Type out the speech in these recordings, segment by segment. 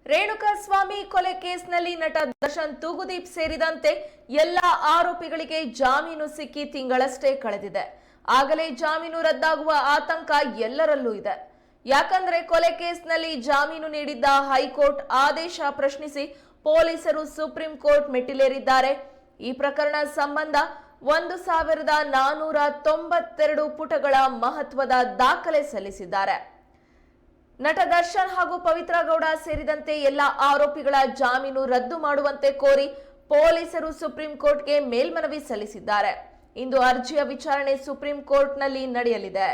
ರೇಣುಕಾಸ್ವಾಮಿ ಕೊಲೆ ಕೇಸ್ನಲ್ಲಿ ನಟ ದರ್ಶನ್ ತೂಗುದೀಪ್ ಸೇರಿದಂತೆ ಎಲ್ಲ ಆರೋಪಿಗಳಿಗೆ ಜಾಮೀನು ಸಿಕ್ಕಿ ತಿಂಗಳಷ್ಟೇ ಕಳೆದಿದೆ. ಆಗಲೇ ಜಾಮೀನು ರದ್ದಾಗುವ ಆತಂಕ ಎಲ್ಲರಲ್ಲೂ ಇದೆ. ಯಾಕಂದ್ರೆ ಕೊಲೆ ಕೇಸ್ನಲ್ಲಿ ಜಾಮೀನು ನೀಡಿದ್ದ ಹೈಕೋರ್ಟ್ ಆದೇಶ ಪ್ರಶ್ನಿಸಿ ಪೊಲೀಸರು ಸುಪ್ರೀಂ ಕೋರ್ಟ್ ಮೆಟ್ಟಿಲೇರಿದ್ದಾರೆ. ಈ ಪ್ರಕರಣ ಸಂಬಂಧ 1492 ಪುಟಗಳ ಮಹತ್ವದ ದಾಖಲೆ ಸಲ್ಲಿಸಿದ್ದಾರೆ. ನಟ ದರ್ಶನ್ ಹಾಗೂ ಪವಿತ್ರ ಗೌಡ ಸೇರಿದಂತೆ ಎಲ್ಲ ಆರೋಪಿಗಳ ಜಾಮೀನು ರದ್ದು ಮಾಡುವಂತೆ ಕೋರಿ ಪೊಲೀಸರು ಸುಪ್ರೀಂ ಕೋರ್ಟ್ಗೆ ಮೇಲ್ಮನವಿ ಸಲ್ಲಿಸಿದ್ದಾರೆ. ಇಂದು ಅರ್ಜಿಯ ವಿಚಾರಣೆ ಸುಪ್ರೀಂ ಕೋರ್ಟ್ನಲ್ಲಿ ನಡೆಯಲಿದೆ.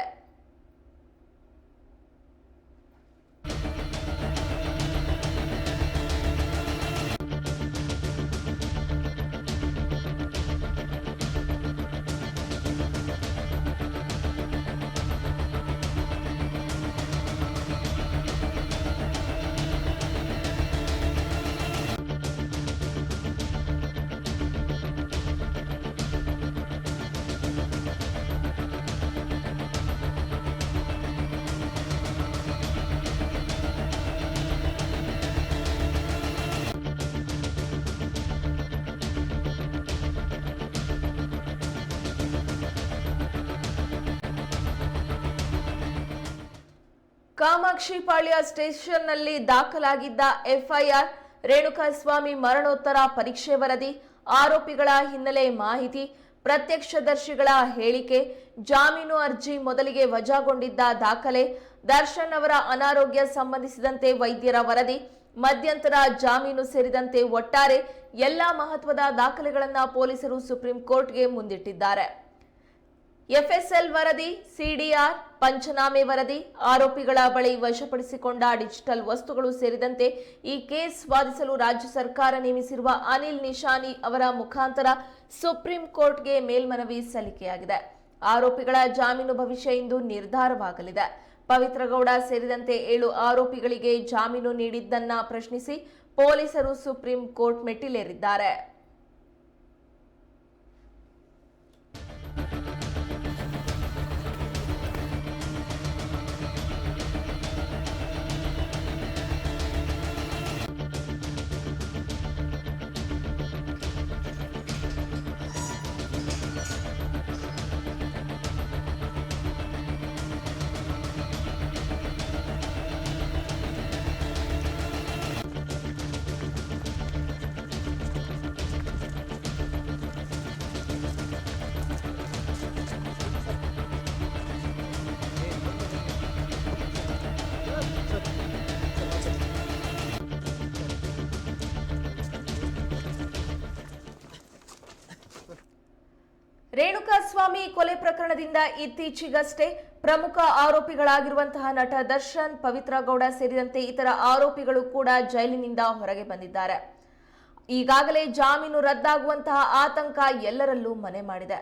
ಕಾಮಾಕ್ಷಿಪಾಳ್ಯ ಸ್ಟೇಷನ್ನಲ್ಲಿ ದಾಖಲಾಗಿದ್ದ ಎಫ್ಐಆರ್, ರೇಣುಕಾಸ್ವಾಮಿ ಮರಣೋತ್ತರ ಪರೀಕ್ಷೆ ವರದಿ, ಆರೋಪಿಗಳ ಹಿನ್ನೆಲೆ ಮಾಹಿತಿ, ಪ್ರತ್ಯಕ್ಷದರ್ಶಿಗಳ ಹೇಳಿಕೆ, ಜಾಮೀನು ಅರ್ಜಿ ಮೊದಲಿಗೆ ವಜಾಗೊಂಡಿದ್ದ ದಾಖಲೆ, ದರ್ಶನ್ ಅವರ ಅನಾರೋಗ್ಯ ಸಂಬಂಧಿಸಿದಂತೆ ವೈದ್ಯರ ವರದಿ, ಮಧ್ಯಂತರ ಜಾಮೀನು ಸೇರಿದಂತೆ ಒಟ್ಟಾರೆ ಎಲ್ಲ ಮಹತ್ವದ ದಾಖಲೆಗಳನ್ನು ಪೊಲೀಸರು ಸುಪ್ರೀಂ ಕೋರ್ಟ್ಗೆ ಮುಂದಿಟ್ಟಿದ್ದಾರೆ. ಎಫ್ಎಸ್ಎಲ್ ವರದಿ, ಸಿಡಿಆರ್, ಪಂಚನಾಮೆ ವರದಿ, ಆರೋಪಿಗಳ ಬಳಿ ವಶಪಡಿಸಿಕೊಂಡ ಡಿಜಿಟಲ್ ವಸ್ತುಗಳು ಸೇರಿದಂತೆ ಈ ಕೇಸ್ ವಾದಿಸಲು ರಾಜ್ಯ ಸರ್ಕಾರ ನೇಮಿಸಿರುವ ಅನಿಲ್ ನಿಶಾನಿ ಅವರ ಮುಖಾಂತರ ಸುಪ್ರೀಂ ಕೋರ್ಟ್ಗೆ ಮೇಲ್ಮನವಿ ಸಲ್ಲಿಕೆಯಾಗಿದೆ. ಆರೋಪಿಗಳ ಜಾಮೀನು ಭವಿಷ್ಯ ಇಂದು ನಿರ್ಧಾರವಾಗಲಿದೆ. ಪವಿತ್ರ ಗೌಡ ಸೇರಿದಂತೆ 7 ಆರೋಪಿಗಳಿಗೆ ಜಾಮೀನು ನೀಡಿದ್ದನ್ನ ಪ್ರಶ್ನಿಸಿ ಪೊಲೀಸರು ಸುಪ್ರೀಂ ಕೋರ್ಟ್ ಮೆಟ್ಟಿಲೇರಿದ್ದಾರೆ. ರೇಣುಕಾಸ್ವಾಮಿ ಕೊಲೆ ಪ್ರಕರಣದಿಂದ ಇತ್ತೀಚೆಗಷ್ಟೇ ಪ್ರಮುಖ ಆರೋಪಿಗಳಾಗಿರುವಂತಹ ನಟ ದರ್ಶನ್, ಪವಿತ್ರ ಗೌಡ ಸೇರಿದಂತೆ ಇತರ ಆರೋಪಿಗಳು ಕೂಡ ಜೈಲಿನಿಂದ ಹೊರಗೆ ಬಂದಿದ್ದಾರೆ. ಈಗಾಗಲೇ ಜಾಮೀನು ರದ್ದಾಗುವಂತಹ ಆತಂಕ ಎಲ್ಲರಲ್ಲೂ ಮನೆ ಮಾಡಿದೆ.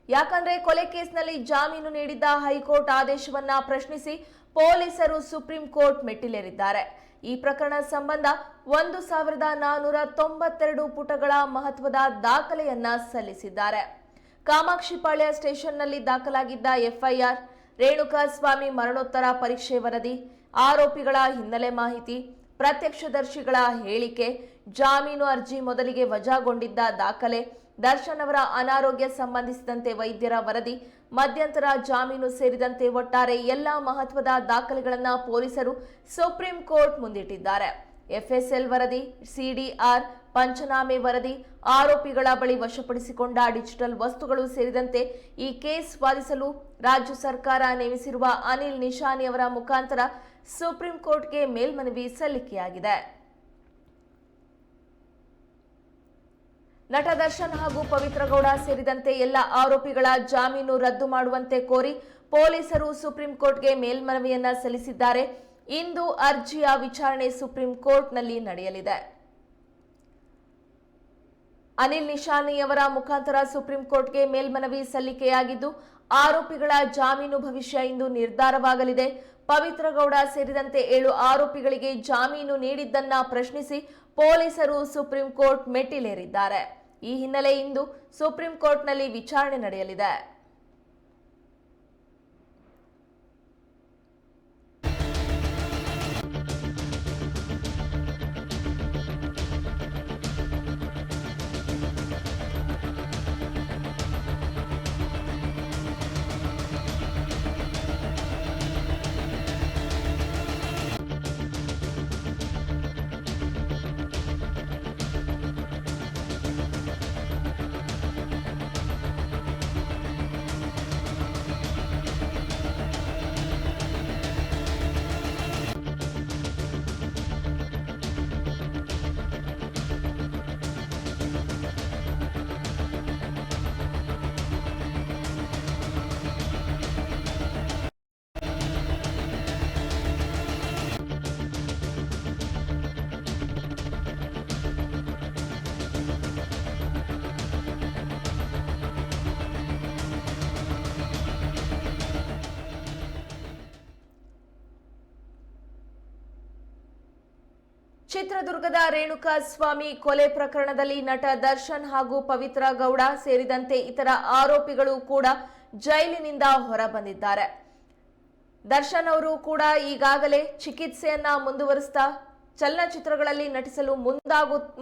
ಯಾಕಂದ್ರೆ ಕೊಲೆ ಕೇಸ್ನಲ್ಲಿ ಜಾಮೀನು ನೀಡಿದ್ದ ಹೈಕೋರ್ಟ್ ಆದೇಶವನ್ನ ಪ್ರಶ್ನಿಸಿ ಪೊಲೀಸರು ಸುಪ್ರೀಂ ಕೋರ್ಟ್ ಮೆಟ್ಟಿಲೇರಿದ್ದಾರೆ. ಈ ಪ್ರಕರಣ ಸಂಬಂಧ 1492 ಪುಟಗಳ ಮಹತ್ವದ ದಾಖಲೆಯನ್ನ ಸಲ್ಲಿಸಿದ್ದಾರೆ. ಕಾಮಾಕ್ಷಿಪಾಳ್ಯ ಸ್ಟೇಷನ್ನಲ್ಲಿ ದಾಖಲಾಗಿದ್ದ ಎಫ್ಐಆರ್, ರೇಣುಕಾಸ್ವಾಮಿ ಮರಣೋತ್ತರ ಪರೀಕ್ಷೆ ವರದಿ, ಆರೋಪಿಗಳ ಹಿನ್ನೆಲೆ ಮಾಹಿತಿ, ಪ್ರತ್ಯಕ್ಷದರ್ಶಿಗಳ ಹೇಳಿಕೆ, ಜಾಮೀನು ಅರ್ಜಿ ಮೊದಲಿಗೆ ವಜಾಗೊಂಡಿದ್ದ ದಾಖಲೆ, ದರ್ಶನ್ ಅವರ ಅನಾರೋಗ್ಯ ಸಂಬಂಧಿಸಿದಂತೆ ವೈದ್ಯರ ವರದಿ, ಮಧ್ಯಂತರ ಜಾಮೀನು ಸೇರಿದಂತೆ ಒಟ್ಟಾರೆ ಎಲ್ಲಾ ಮಹತ್ವದ ದಾಖಲೆಗಳನ್ನು ಪೊಲೀಸರು ಸುಪ್ರೀಂ ಕೋರ್ಟ್ ಮುಂದಿಟ್ಟಿದ್ದಾರೆ. ಎಫ್ಎಸ್ಎಲ್ ವರದಿ, ಸಿಡಿಆರ್, ಪಂಚನಾಮೆ ವರದಿ, ಆರೋಪಿಗಳ ಬಳಿ ವಶಪಡಿಸಿಕೊಂಡ ಡಿಜಿಟಲ್ ವಸ್ತುಗಳು ಸೇರಿದಂತೆ ಈ ಕೇಸ್ ವಾದಿಸಲು ರಾಜ್ಯ ಸರ್ಕಾರ ನೇಮಿಸಿರುವ ಅನಿಲ್ ನಿಶಾನಿ ಅವರ ಮುಖಾಂತರ ಸುಪ್ರೀಂ ಕೋರ್ಟ್ಗೆ ಮೇಲ್ಮನವಿ ಸಲ್ಲಿಕೆಯಾಗಿದೆ. ನಟ ದರ್ಶನ್ ಹಾಗೂ ಪವಿತ್ರ ಗೌಡ ಸೇರಿದಂತೆ ಎಲ್ಲ ಆರೋಪಿಗಳ ಜಾಮೀನು ರದ್ದು ಮಾಡುವಂತೆ ಕೋರಿ ಪೊಲೀಸರು ಸುಪ್ರೀಂ ಕೋರ್ಟ್ಗೆ ಮೇಲ್ಮನವಿಯನ್ನ ಸಲ್ಲಿಸಿದ್ದಾರೆ. ಇಂದು ಅರ್ಜಿಯ ವಿಚಾರಣೆ ಸುಪ್ರೀಂ ಕೋರ್ಟ್ನಲ್ಲಿ ನಡೆಯಲಿದೆ. ಅನಿಲ್ ನಿಶಾನಿ ಅವರ ಮುಖಾಂತರ ಸುಪ್ರೀಂ ಕೋರ್ಟ್ಗೆ ಮೇಲ್ಮನವಿ ಸಲ್ಲಿಕೆಯಾಗಿದ್ದು, ಆರೋಪಿಗಳ ಜಾಮೀನು ಭವಿಷ್ಯ ಇಂದು ನಿರ್ಧಾರವಾಗಲಿದೆ. ಪವಿತ್ರ ಗೌಡ ಸೇರಿದಂತೆ 7 ಆರೋಪಿಗಳಿಗೆ ಜಾಮೀನು ನೀಡಿದ್ದನ್ನ ಪ್ರಶ್ನಿಸಿ ಪೊಲೀಸರು ಸುಪ್ರೀಂ ಕೋರ್ಟ್ ಮೆಟ್ಟಿಲೇರಿದ್ದಾರೆ. ಈ ಹಿನ್ನೆಲೆ ಇಂದು ಸುಪ್ರೀಂ ಕೋರ್ಟ್ನಲ್ಲಿ ವಿಚಾರಣೆ ನಡೆಯಲಿದೆ. ಚಿತ್ರದುರ್ಗದ ರೇಣುಕಾಸ್ವಾಮಿ ಕೊಲೆ ಪ್ರಕರಣದಲ್ಲಿ ನಟ ದರ್ಶನ್ ಹಾಗೂ ಪವಿತ್ರ ಗೌಡ ಸೇರಿದಂತೆ ಇತರ ಆರೋಪಿಗಳು ಕೂಡ ಜೈಲಿನಿಂದ ಹೊರಬಂದಿದ್ದಾರೆ. ದರ್ಶನ್ ಅವರು ಕೂಡ ಈಗಾಗಲೇ ಚಿಕಿತ್ಸೆಯನ್ನ ಮುಂದುವರಿಸ್ತಾ ಚಲನಚಿತ್ರಗಳಲ್ಲಿ ನಟಿಸಲು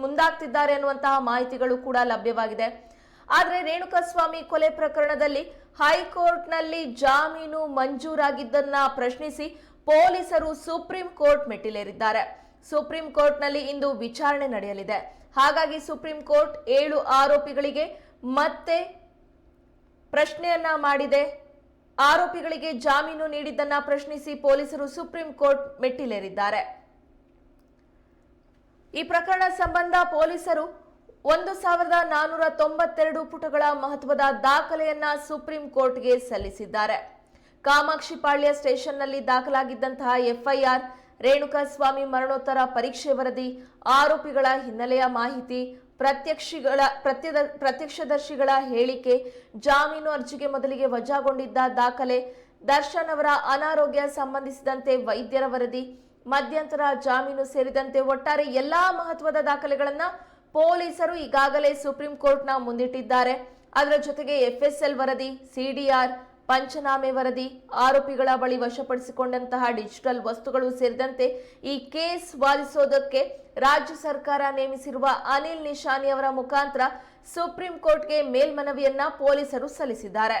ಮುಂದಾಗ್ತಿದ್ದಾರೆ ಅನ್ನುವಂತಹ ಮಾಹಿತಿಗಳು ಕೂಡ ಲಭ್ಯವಾಗಿದೆ. ಆದರೆ ರೇಣುಕಾಸ್ವಾಮಿ ಕೊಲೆ ಪ್ರಕರಣದಲ್ಲಿ ಹೈಕೋರ್ಟ್ನಲ್ಲಿ ಜಾಮೀನು ಮಂಜೂರಾಗಿದ್ದನ್ನ ಪ್ರಶ್ನಿಸಿ ಪೊಲೀಸರು ಸುಪ್ರೀಂ ಕೋರ್ಟ್ ಮೆಟ್ಟಿಲೇರಿದ್ದಾರೆ. ಸುಪ್ರೀಂ ಕೋರ್ಟ್ನಲ್ಲಿ ಇಂದು ವಿಚಾರಣೆ ನಡೆಯಲಿದೆ. ಹಾಗಾಗಿ ಸುಪ್ರೀಂ ಕೋರ್ಟ್ 7 ಆರೋಪಿಗಳಿಗೆ ಮತ್ತೆ ಪ್ರಶ್ನೆಯನ್ನ ಮಾಡಿದೆ. ಆರೋಪಿಗಳಿಗೆ ಜಾಮೀನು ನೀಡಿದ್ದನ್ನ ಪ್ರಶ್ನಿಸಿ ಪೊಲೀಸರು ಸುಪ್ರೀಂ ಕೋರ್ಟ್ ಮೆಟ್ಟಿಲೇರಿದ್ದಾರೆ. ಈ ಪ್ರಕರಣ ಸಂಬಂಧ ಪೊಲೀಸರು 1492 ಪುಟಗಳ ಮಹತ್ವದ ದಾಖಲೆಯನ್ನ ಸುಪ್ರೀಂ ಕೋರ್ಟ್ಗೆ ಸಲ್ಲಿಸಿದ್ದಾರೆ. ಕಾಮಾಕ್ಷಿಪಾಳ್ಯ ಸ್ಟೇಷನ್ನಲ್ಲಿ ದಾಖಲಾಗಿದ್ದಂತಹ ಎಫ್ಐಆರ್, ರೇಣುಕಾಸ್ವಾಮಿ ಮರಣೋತ್ತರ ಪರೀಕ್ಷೆ ವರದಿ, ಆರೋಪಿಗಳ ಹಿನ್ನೆಲೆಯ ಮಾಹಿತಿ, ಪ್ರತ್ಯಕ್ಷದರ್ಶಿಗಳ ಹೇಳಿಕೆ, ಜಾಮೀನು ಅರ್ಜಿಗೆ ಮೊದಲಿಗೆ ವಜಾಗೊಂಡಿದ್ದ ದಾಖಲೆ, ದರ್ಶನ್ ಅವರ ಅನಾರೋಗ್ಯ ಸಂಬಂಧಿಸಿದಂತೆ ವೈದ್ಯರ ವರದಿ, ಮಧ್ಯಂತರ ಜಾಮೀನು ಸೇರಿದಂತೆ ಒಟ್ಟಾರೆ ಎಲ್ಲಾ ಮಹತ್ವದ ದಾಖಲೆಗಳನ್ನ ಪೊಲೀಸರು ಈಗಾಗಲೇ ಸುಪ್ರೀಂ ಕೋರ್ಟ್ನ ಮುಂದಿಟ್ಟಿದ್ದಾರೆ. ಅದರ ಜೊತೆಗೆ ಎಫ್ಎಸ್ಎಲ್ ವರದಿ, ಸಿಡಿಆರ್, ಪಂಚನಾಮೆ ವರದಿ, ಆರೋಪಿಗಳ ಬಳಿ ವಶಪಡಿಸಿಕೊಂಡಂತಹ ಡಿಜಿಟಲ್ ವಸ್ತುಗಳು ಸೇರಿದಂತೆ ಈ ಕೇಸ್ ವಾದಿಸೋದಕ್ಕೆ ರಾಜ್ಯ ಸರ್ಕಾರ ನೇಮಿಸಿರುವ ಅನಿಲ್ ನಿಶಾನಿ ಅವರ ಮುಖಾಂತರ ಸುಪ್ರೀಂ ಕೋರ್ಟ್ಗೆ ಮೇಲ್ಮನವಿಯನ್ನ ಪೊಲೀಸರು ಸಲ್ಲಿಸಿದ್ದಾರೆ.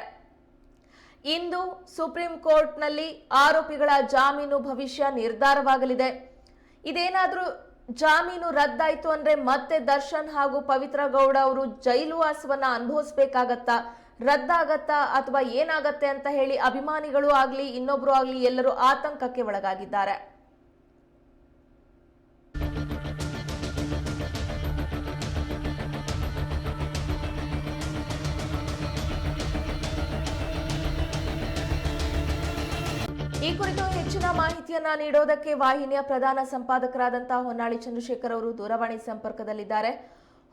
ಇಂದು ಸುಪ್ರೀಂ ಕೋರ್ಟ್ನಲ್ಲಿ ಆರೋಪಿಗಳ ಜಾಮೀನು ಭವಿಷ್ಯ ನಿರ್ಧಾರವಾಗಲಿದೆ. ಇದೇನಾದ್ರೂ ಜಾಮೀನು ರದ್ದಾಯ್ತು ಅಂದ್ರೆ ಮತ್ತೆ ದರ್ಶನ್ ಹಾಗೂ ಪವಿತ್ರ ಗೌಡ ಅವರು ಜೈಲು ವಾಸವನ್ನ ಅನುಭವಿಸಬೇಕಾಗತ್ತಾ, ರದ್ದಾಗತ್ತಾ ಅಥವಾ ಏನಾಗತ್ತೆ ಅಂತ ಹೇಳಿ ಅಭಿಮಾನಿಗಳು ಆಗ್ಲಿ ಇನ್ನೊಬ್ರು ಆಗ್ಲಿ ಎಲ್ಲರೂ ಆತಂಕಕ್ಕೆ ಒಳಗಾಗಿದ್ದಾರೆ. ಈ ಕುರಿತು ಹೆಚ್ಚಿನ ಮಾಹಿತಿಯನ್ನ ನೀಡೋದಕ್ಕೆ ವಾಹಿನಿಯ ಪ್ರಧಾನ ಸಂಪಾದಕರಾದಂತಹ ಹೊನ್ನಾಳಿ ಚಂದ್ರಶೇಖರ್ ಅವರು ದೂರವಾಣಿ ಸಂಪರ್ಕದಲ್ಲಿದ್ದಾರೆ.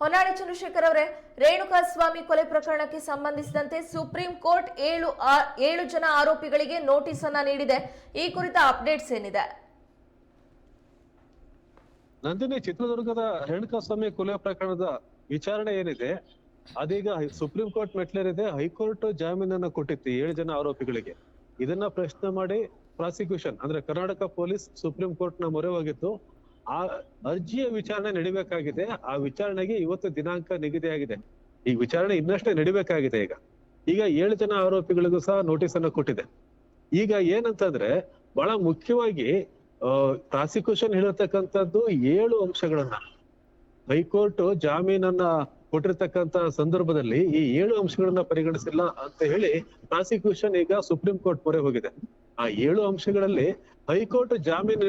ಹೊನ್ನಾಳಿ ಚಂದ್ರಶೇಖರ್ ಅವರೇ, ರೇಣುಕಾಸ್ವಾಮಿ ಕೊಲೆ ಪ್ರಕರಣಕ್ಕೆ ಸಂಬಂಧಿಸಿದಂತೆ ಸುಪ್ರೀಂ ಕೋರ್ಟ್ 7 ಜನ ಆರೋಪಿಗಳಿಗೆ ನೋಟಿಸ್ ಅನ್ನ ನೀಡಿದೆ. ಈ ಕುರಿತ ಅಪ್ಡೇಟ್ಸ್ ಏನಿದೆ? ನಂದಿನಿ, ಚಿತ್ರದುರ್ಗದ ರೇಣುಕಾಸ್ವಾಮಿ ಕೊಲೆ ಪ್ರಕರಣದ ವಿಚಾರಣೆ ಏನಿದೆ ಅದೀಗ ಸುಪ್ರೀಂ ಕೋರ್ಟ್ ಮೆಟ್ಲೇರಿದೆ. ಹೈಕೋರ್ಟ್ ಜಾಮೀನನ್ನ ಕೊಟ್ಟಿತ್ತು 7 ಜನ ಆರೋಪಿಗಳಿಗೆ. ಇದನ್ನ ಪ್ರಶ್ನೆ ಮಾಡಿ ಪ್ರಾಸಿಕ್ಯೂಷನ್ ಅಂದ್ರೆ ಕರ್ನಾಟಕ ಪೊಲೀಸ್ ಸುಪ್ರೀಂ ಕೋರ್ಟ್ ನ ಮೊರೆ ಹೋಗಿತ್ತು. ಆ ಅರ್ಜಿಯ ವಿಚಾರಣೆ ನಡಿಬೇಕಾಗಿದೆ. ಆ ವಿಚಾರಣೆಗೆ ಇವತ್ತು ದಿನಾಂಕ ನಿಗದಿಯಾಗಿದೆ. ಈ ವಿಚಾರಣೆ ಇನ್ನಷ್ಟೇ ನಡಿಬೇಕಾಗಿದೆ. ಈಗ 7 ಜನ ಆರೋಪಿಗಳಿಗೂ ಸಹ ನೋಟಿಸ್ ಅನ್ನ ಕೊಟ್ಟಿದೆ. ಈಗ ಏನಂತಂದ್ರೆ ಬಹಳ ಮುಖ್ಯವಾಗಿ ಪ್ರಾಸಿಕ್ಯೂಷನ್ ಹೇಳಿರ್ತಕ್ಕಂಥದ್ದು 7 ಅಂಶಗಳನ್ನ ಹೈಕೋರ್ಟ್ ಜಾಮೀನನ್ನ ಕೊಟ್ಟಿರ್ತಕ್ಕಂತ ಸಂದರ್ಭದಲ್ಲಿ ಈ 7 ಅಂಶಗಳನ್ನ ಪರಿಗಣಿಸಿಲ್ಲ ಅಂತ ಹೇಳಿ ಪ್ರಾಸಿಕ್ಯೂಷನ್ ಈಗ ಸುಪ್ರೀಂ ಕೋರ್ಟ್ ಮೊರೆ ಹೋಗಿದೆ. ಆ 7 ಅಂಶಗಳಲ್ಲಿ ಹೈಕೋರ್ಟ್ ಜಾಮೀನು